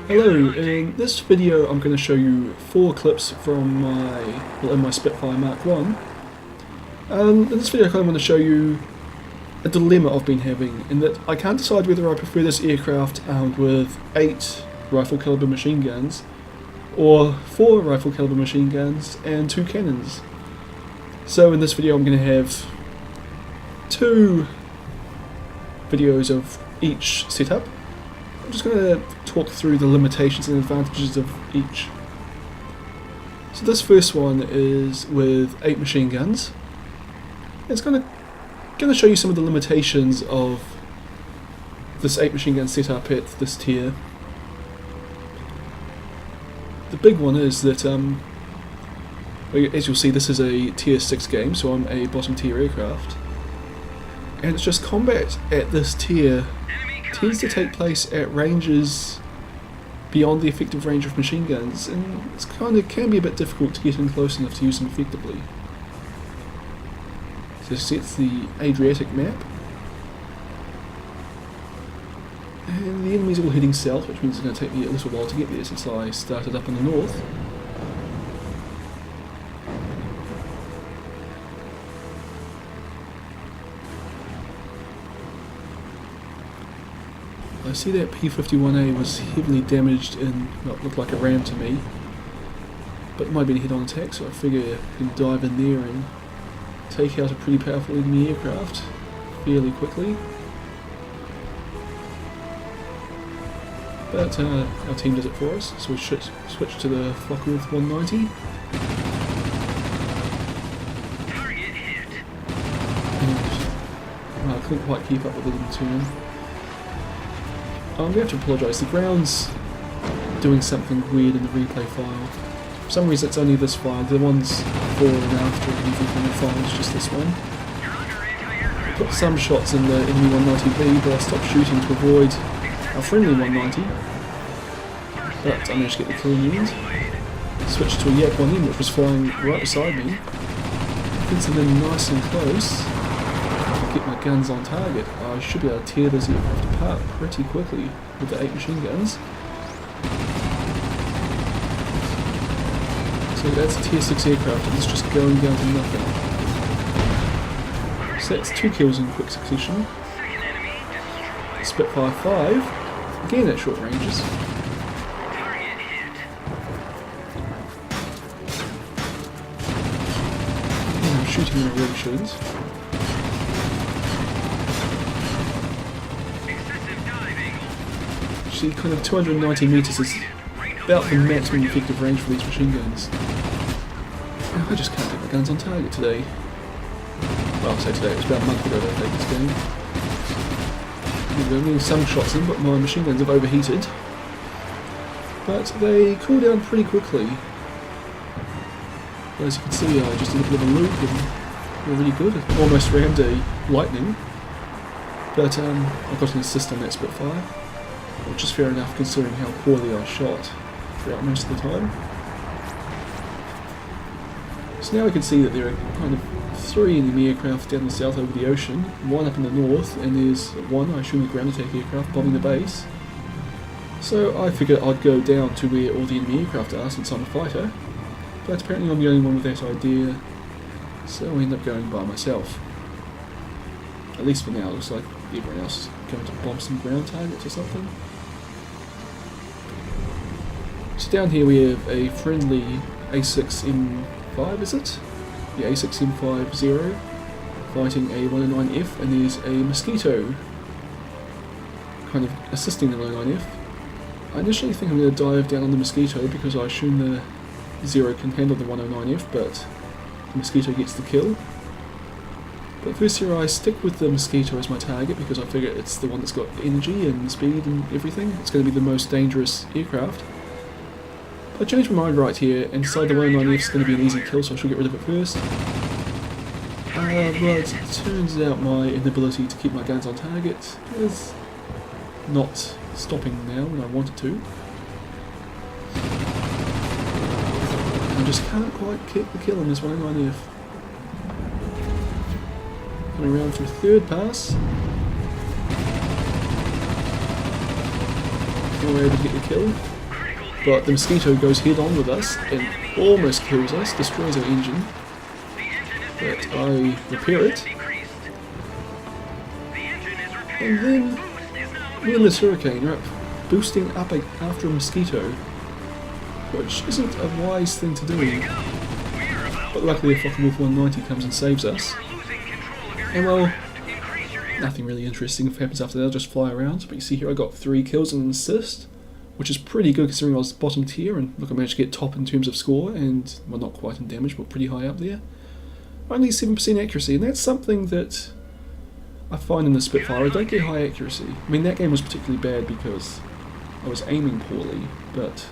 Hello, in this video I'm going to show you 4 clips from my Spitfire Mark I. In this video I kind of want to show you a dilemma I've been having, in that I can't decide whether I prefer this aircraft armed with 8 rifle caliber machine guns or 4 rifle caliber machine guns and 2 cannons. So in this video I'm going to have 2 videos of each setup. I'm just going to talk through the limitations and advantages of each. So this first one is with 8 machine guns. It's going to show you some of the limitations of this 8 machine gun setup at this tier. The big one is that, as you'll see, this is a tier 6 game, so I'm a bottom tier aircraft. And it's just combat at this tier tends to take place at ranges beyond the effective range of machine guns, and it's can be a bit difficult to get in close enough to use them effectively. So it's the Adriatic map, and the enemy's all heading south, which means it's going to take me a little while to get there since I started up in the north. I see that P-51A was heavily damaged in what looked like a ram to me, but it might have been a head-on attack, so I figure I can dive in there and take out a pretty powerful enemy aircraft fairly quickly. But our team does it for us, so we switch to the Fokker 190. And, I couldn't quite keep up with it in turn. I'm going to have to apologise, the ground's doing something weird in the replay file. For some reason it's only this file, the ones before and after everything in the file is just this one. I put some shots in the enemy 190B, but I stopped shooting to avoid our friendly 190. But I managed to get the kill in the end. Switched to a Yak 1M which was flying right beside me. Gets them in nice and close. Get my guns on target. I should be able to tear this aircraft apart pretty quickly with the 8 machine guns. So that's a tier 6 aircraft and it's just going down to nothing. So that's 2 kills in quick succession. Spitfire 5, again at short ranges. And I'm shooting in a red shield. Actually, kind of 290 metres is about the maximum effective range for these machine guns. Oh, I just can't get my guns on target today. Well, I'll say today, it was about a month ago that I played this game. I'm getting some shots in, but my machine guns have overheated. But they cool down pretty quickly. As you can see, I just did a bit of a loop and they're really good. I almost rammed a Lightning. But I got an assist on that Spitfire, which is fair enough considering how poorly I shot throughout most of the time. So now we can see that there are kind of 3 enemy aircraft down the south over the ocean, 1 up in the north, and there's 1, I assume, a ground attack aircraft bombing the base. So I figured I'd go down to where all the enemy aircraft are since I'm a fighter, but apparently I'm the only one with that idea, so I end up going by myself. At least for now, it looks like everyone else is going to bomb some ground targets or something. So down here we have a friendly A6M5, is it? The A6M50 fighting a 109F, and there's a Mosquito kind of assisting the 109F. I initially think I'm going to dive down on the Mosquito because I assume the Zero can handle the 109F, but the Mosquito gets the kill. But first here I stick with the Mosquito as my target because I figure it's the one that's got energy and speed and everything. It's going to be the most dangerous aircraft. I changed my mind right here and decided the 109F is going to be an easy kill, so I should get rid of it first. But it turns out my inability to keep my guns on target is not stopping now when I wanted to. I just can't quite get the kill on this 109F. Coming around for a 3rd pass. We were able to get the kill. But the Mosquito goes head on with us and almost kills us, destroys our engine. But I repair it. And then we're in this hurricane, we're boosting up after a Mosquito, which isn't a wise thing to do. But luckily a fucking Wolf 190 comes and saves us. And well, nothing really interesting happens after that, I'll just fly around. But you see here I got 3 kills and an assist, which is pretty good considering I was bottom tier, and look, I managed to get top in terms of score, and well, not quite in damage, but pretty high up there. Only 7% accuracy, and that's something that I find in the Spitfire. I don't get high accuracy. I mean, that game was particularly bad because I was aiming poorly, but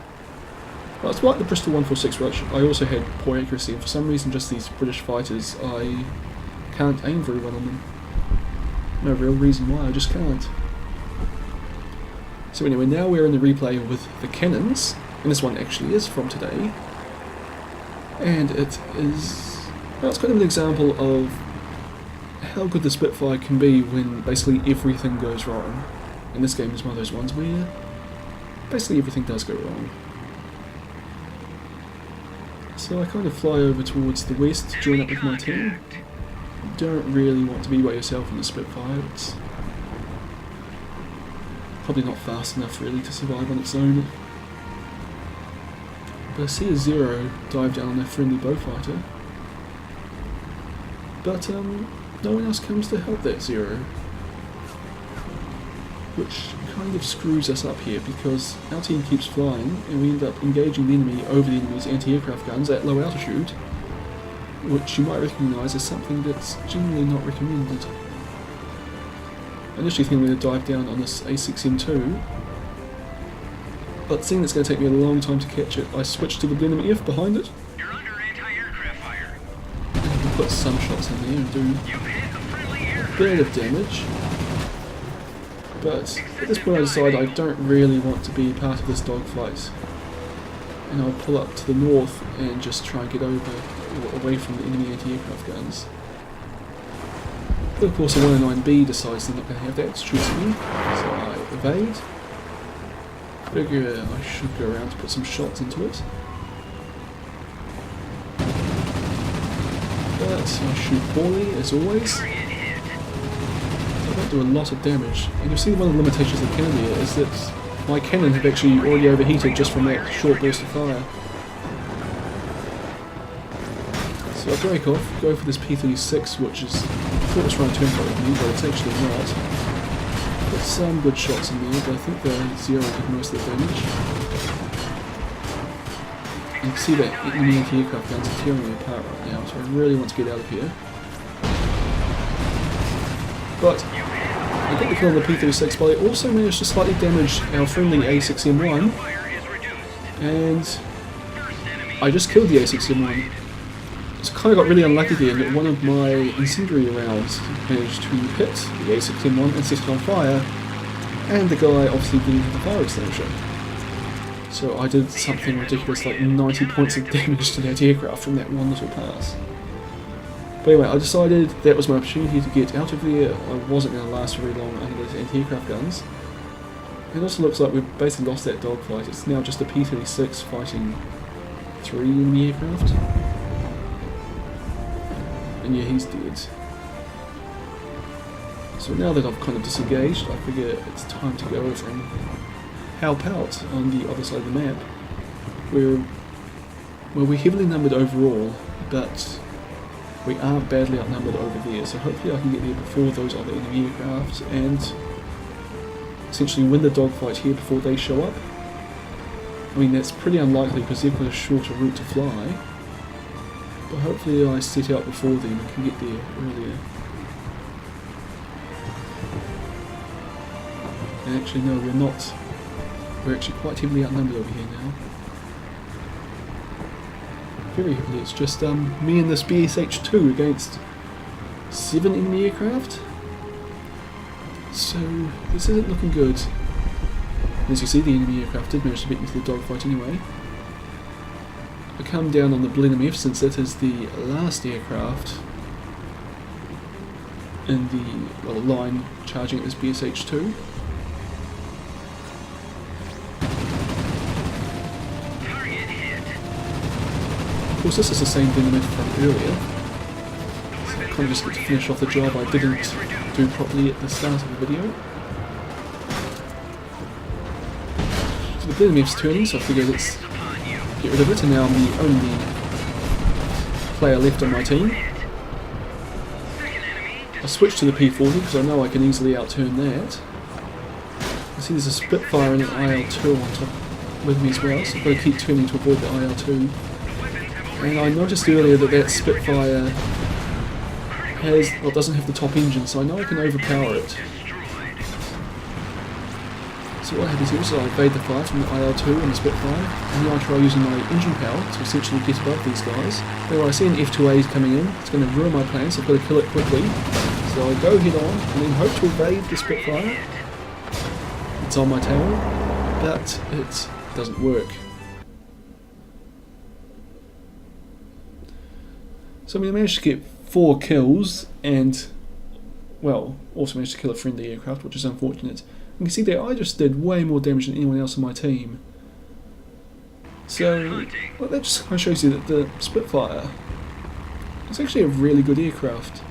well, it's like the Bristol 146, which I also had poor accuracy, and for some reason just these British fighters, I can't aim very well on them. No real reason why, I just can't. So anyway, now we're in the replay with the cannons, and this one actually is from today, and it is, well, it's kind of an example of how good the Spitfire can be when basically everything goes wrong. And this game is one of those ones where basically everything does go wrong. So I kind of fly over towards the west to join up with my team. You don't really want to be by yourself in the Spitfire, it's probably not fast enough really to survive on its own. But I see a Zero dive down on a friendly bowfighter. But no one else comes to help that Zero. Which kind of screws us up here because our team keeps flying and we end up engaging the enemy over the enemy's anti-aircraft guns at low altitude, which you might recognise as something that's generally not recommended. I initially think I'm going to dive down on this A6M2, but seeing it's going to take me a long time to catch it, I switch to the Blenheim EF behind it. You're under anti-aircraft fire. And I can put some shots in there and do a bit of damage. But at this point I decide I don't really want to be part of this dogfight, and I'll pull up to the north and just try and get over or away from the enemy anti-aircraft guns. But of course the 109B decides they're not going to have that to shoot at me, so I evade. Figure I should go around to put some shots into it. But I shoot poorly as always. I don't do a lot of damage, and you'll see one of the limitations of the cannon here is that my cannon had actually already overheated just from that short burst of fire. So I break off, go for this P36, which is, I thought it was trying to turncoat with me, but it's actually not. Got some good shots in there, but I think the Zero did most of the damage. You can see that enemy anti-aircraft guns are tearing me apart right now, so I really want to get out of here. But I got the kill on the P36, but I also managed to slightly damage our friendly A6M1, and I just killed the A6M1. So I kind of got really unlucky there, and one of my incendiary rounds managed to hit the A6M1 and set it on fire, and the guy obviously didn't have a fire extinguisher. So I did something ridiculous like 90 points of damage to that aircraft from that one little pass. But anyway, I decided that was my opportunity to get out of there. I wasn't going to last very long under those anti-aircraft guns. It also looks like we've basically lost that dogfight. It's now just a P-36 fighting 3 enemy aircraft. And yeah, he's dead. So now that I've kind of disengaged, I figure it's time to go over and help out on the other side of the map. We're heavily numbered overall, but we are badly outnumbered over there, so hopefully I can get there before those other enemy aircraft and essentially win the dogfight here before they show up. I mean, that's pretty unlikely because they've got a shorter route to fly, but hopefully I set out before them and can get there earlier. And actually no, we're not. We're actually quite heavily outnumbered over here now. Very heavily, it's just me and this BSH-2 against 7 enemy aircraft. So this isn't looking good. As you see, the enemy aircraft did manage to beat me to the dogfight anyway. I come down on the Blenheim F since that is the last aircraft in the line charging at this BSH-2. course this is the same thing I mentioned from earlier. So I kind of just get to finish off the job I didn't do properly at the start of the video. So the BMF's turning, so I figure let's get rid of it, and now I'm the only player left on my team. I switched to the P40 because I know I can easily outturn that. You see there's a Spitfire and an IL-2 on top with me as well, so I've got to keep turning to avoid the IL-2. And I noticed earlier that that Spitfire doesn't have the top engine, so I know I can overpower it. So what happens here is I evade the fire from the IL-2 and the Spitfire, and now I try using my engine power to essentially get above these guys. But when I see an F2A coming in, it's going to ruin my plans, so I've got to kill it quickly. So I go head on, and then hope to evade the Spitfire. It's on my tail, but it doesn't work. So I managed to get 4 kills, and, well, also managed to kill a friendly aircraft, which is unfortunate. You can see there I just did way more damage than anyone else on my team. So, well, that just kind of shows you that the Spitfire is actually a really good aircraft.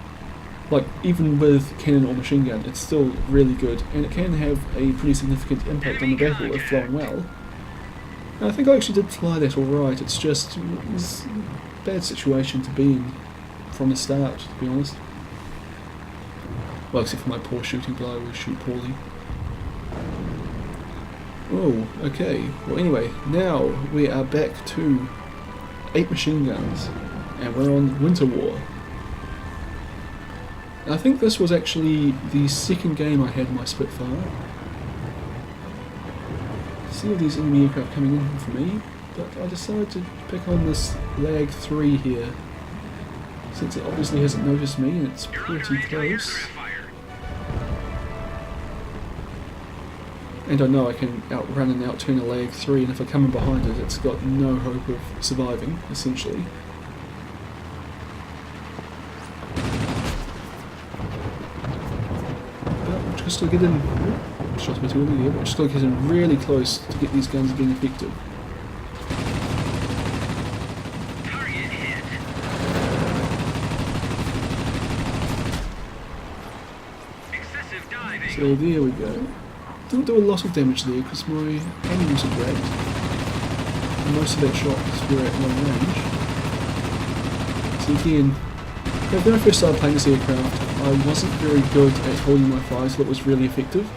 Like, even with cannon or machine gun, it's still really good, and it can have a pretty significant impact on the battle if flown well. And I think I actually did fly that alright, it's just it was a bad situation to be in from the start, to be honest. Well, except for my poor shooting, but I will shoot poorly. Oh, okay. Well, anyway, now we are back to 8 machine guns, and we're on Winter War. And I think this was actually the second game I had my Spitfire. See all these enemy aircraft coming in for me, but I decided to pick on this Lag 3 here, since it obviously hasn't noticed me and it's pretty close. And I know I can outrun and outturn a Lag 3, and if I come in behind it, it's got no hope of surviving, essentially. But we've just got to get in. Shot a bit early here, but we've just got to get in really close to get these guns being effective. So there we go. Didn't do a lot of damage there because my aiming wasn't great. And most of that shots were at long range. So again, when I first started playing this aircraft, I wasn't very good at holding my fire so it was really effective.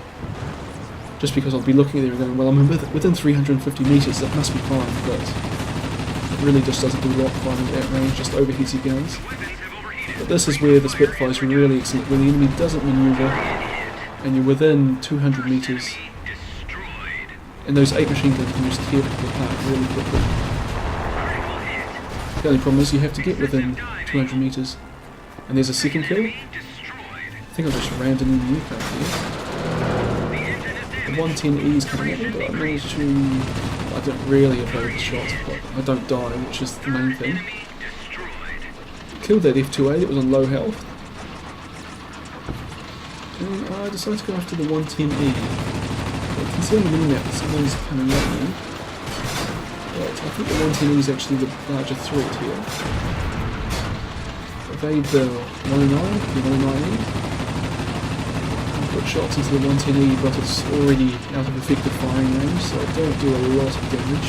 Just because I'd be looking at it and going, well, I'm within 350 metres, that must be fine, but it really just doesn't do a lot firing at that range, just overheats your guns. But this is where the Spitfire is really excellent, when the enemy doesn't manoeuvre, and you're within 200 metres, and those 8 machine guns can just tear people apart really quickly. The only problem is you have to get within 200 metres, and there's a second kill. I think I just rammed in the aircraft here. The 110E is coming at me, but I managed to... I don't really avoid the shots, but I don't die, which is the main thing. Killed that F2A that was on low health. And I decided to go after the 110E. You can see on the minimap that someone's coming at me. But I think the 110E is actually the larger threat here. Evade the 109, the 109E. I've got shots into the 110E, but it's already out of effective firing range, so I don't do a lot of damage.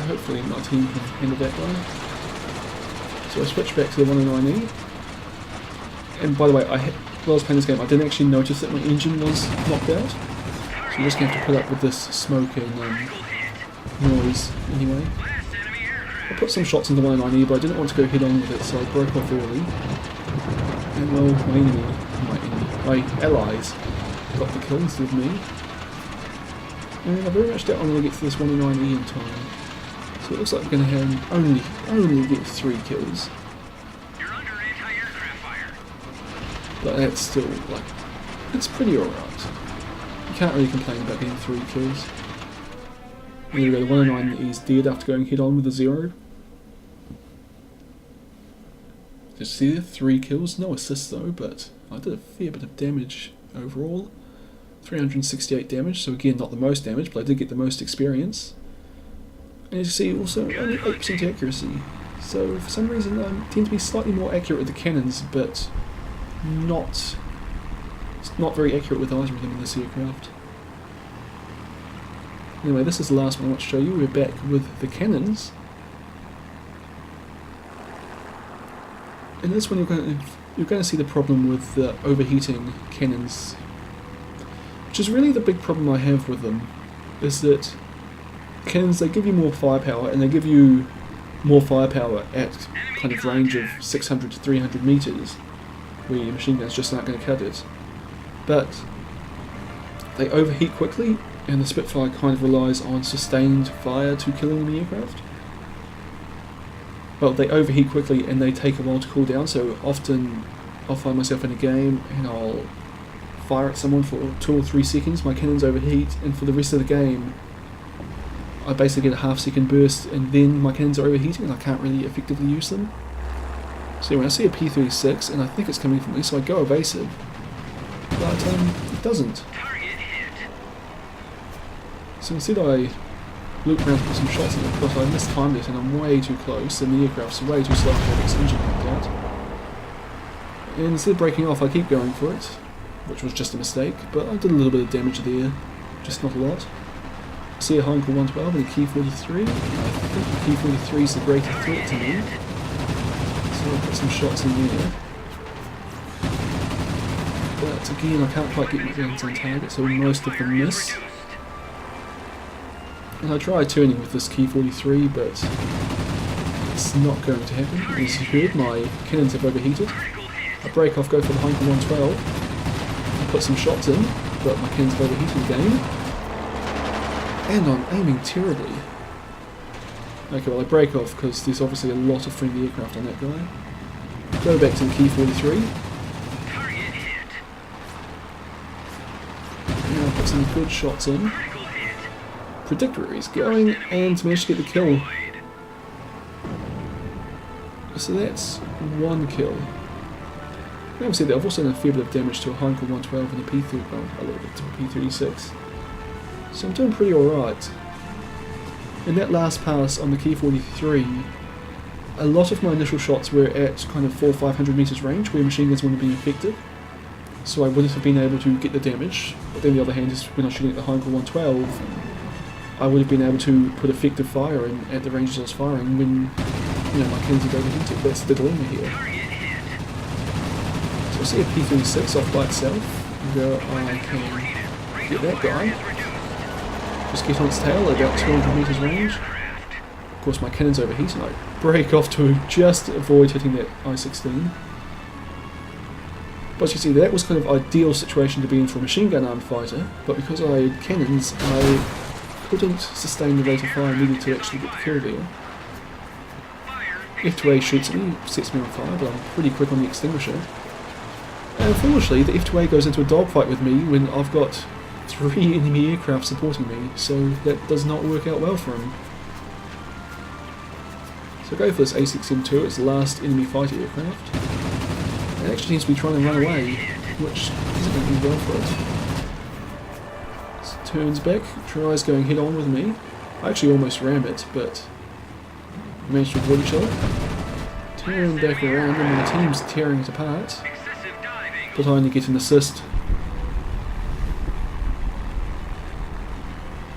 Hopefully my team can handle that guy. So I switched back to the 109E, and by the way, while I was playing this game, I didn't actually notice that my engine was knocked out, so I'm just going to have to put up with this smoke and noise anyway. I put some shots into the 109E, but I didn't want to go head on with it, so I broke off early. And well, my allies got the kill instead of me. And I very much doubt I'm going to get to this 109E in time. So it looks like we're going to have only get 3 kills. You're under anti-aircraft fire. But that's still, like, it's pretty alright. You can't really complain about getting 3 kills. There we go, the 109 is dead after going head on with a 0. Just see there, 3 kills, no assists though, but I did a fair bit of damage overall. 368 damage, so again not the most damage, but I did get the most experience. And as you see, also only 8% accuracy. So for some reason I tend to be slightly more accurate with the cannons, but not very accurate with either of them in this aircraft. Anyway, this is the last one I want to show you. We're back with the cannons. In this one you're going to see the problem with the overheating cannons, which is really the big problem I have with them, is that cannons, they give you more firepower, and they give you more firepower at kind of range of 600 to 300 meters, where your machine guns just aren't going to cut it. But they overheat quickly, and the Spitfire kind of relies on sustained fire to kill enemy aircraft. Well, they overheat quickly and they take a while to cool down, so often I'll find myself in a game and I'll fire at someone for 2 or 3 seconds, my cannons overheat, and for the rest of the game I basically get a half-second burst, and then my cannons are overheating and I can't really effectively use them. So when I see a P-36 and I think it's coming from me, so I go evasive, but it doesn't. So instead I loop around to put some shots in it, but I mistimed it and I'm way too close, and the aircraft's way too slow to have its engine pumped out. And instead of breaking off, I keep going for it, which was just a mistake, but I did a little bit of damage there, just not a lot. I see a Heinkel 112 and a Key 43. I think the Key 43 is the greater threat to me, so I'll put some shots in there. But again, I can't quite get my guns on target, so most of them miss. And I tried turning with this Key 43, but it's not going to happen. As you heard, my cannons have overheated. I break off, go for the Heinkel 112, I put some shots in, but my cannons have overheated again. And I'm aiming terribly. Okay, well I break off because there's obviously a lot of friendly aircraft on that guy. Go back to the Key 43. Now put some good shots in. Predictor is going and managed to get the kill. So that's 1 kill. Now we see that I've also done a fair bit of damage to a Heinkel 112 and a P-30, well, a little bit to a P-36. So I'm doing pretty alright. In that last pass on the Key 43, a lot of my initial shots were at kind of 400-500 meters range, where machine guns wouldn't have been effective. So I wouldn't have been able to get the damage. But then on the other hand, is when I was shooting at the Heinkel 112, I would have been able to put effective fire in at the ranges I was firing when, you know, my cannons are overheated. That's the dilemma here. So I see a P-36 off by itself, where I can get that guy. Just get on its tail at about 200 meters range. Of course my cannons overheat and I break off to just avoid hitting that I-16. But you see, that was kind of ideal situation to be in for a machine gun armed fighter, but because I had cannons, I couldn't sustain the rate of fire needed to actually get the kill there. F2A shoots at me, sets me on fire, but I'm pretty quick on the extinguisher. And foolishly, the F2A goes into a dogfight with me when I've got 3 enemy aircraft supporting me, so that does not work out well for him. So go for this A6M2, it's the last enemy fighter aircraft. It actually seems to be trying to run away, which isn't going to be well for it. So turns back, tries going head on with me. I actually almost ram it, but managed to avoid each other. Turn back around and my team's tearing it apart, but I only get an assist.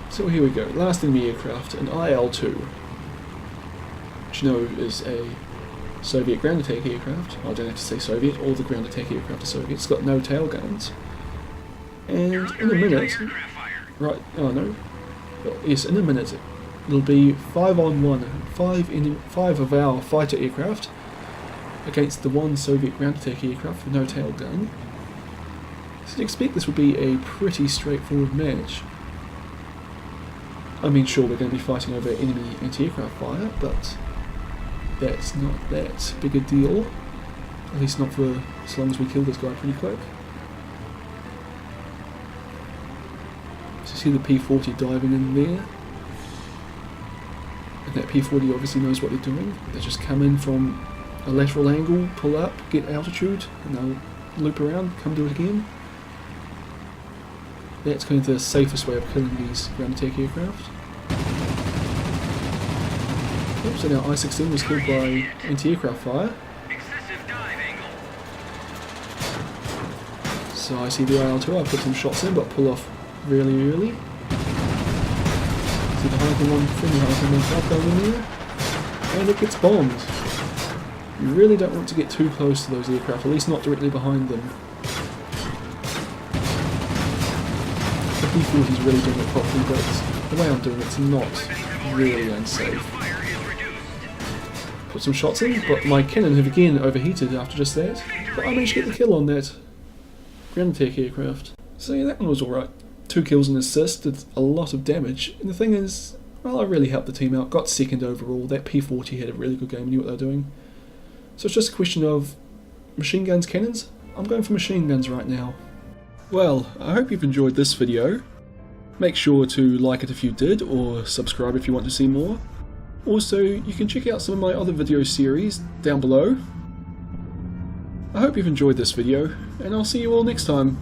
So here we go, last enemy aircraft, an IL-2, which you know is a Soviet ground attack aircraft. I don't have to say Soviet, all the ground attack aircraft are Soviet. It's got no tail guns. And in a minute, right, oh no, well, yes, in a minute, it'll be 5-on-1, 5 of our fighter aircraft against the 1 Soviet ground attack aircraft with no tail gun. So you'd expect this would be a pretty straightforward match. I mean, sure, we're going to be fighting over enemy anti-aircraft fire, but that's not that big a deal. At least not for as long as we kill this guy pretty quick. So you see the P-40 diving in there. And that P-40 obviously knows what they're doing. They just come in from a lateral angle, pull up, get altitude, and they'll loop around, come do it again. That's kind of the safest way of killing these ground attack aircraft. Oops, and our I-16 was killed by anti-aircraft fire. Excessive dive angle. So I see the IL-2, I put some shots in, but pull off really early. See the Hurricane 1, friendly Hurricane 1 flak going in there, and it gets bombed. You really don't want to get too close to those aircraft, at least not directly behind them. The P-40 is really doing it properly, but the way I'm doing it's not really unsafe. Put some shots in, but my cannon have again overheated after just that, but I managed to get the kill on that ground attack aircraft. So yeah, that one was alright. 2 kills and assist, did a lot of damage, and the thing is, well, I really helped the team out, got second overall. That P-40 had a really good game, knew what they were doing. So it's just a question of machine guns, cannons. I'm going for machine guns right now. Well, I hope you've enjoyed this video. Make sure to like it if you did, or subscribe if you want to see more. Also, you can check out some of my other video series down below. I hope you've enjoyed this video, and I'll see you all next time.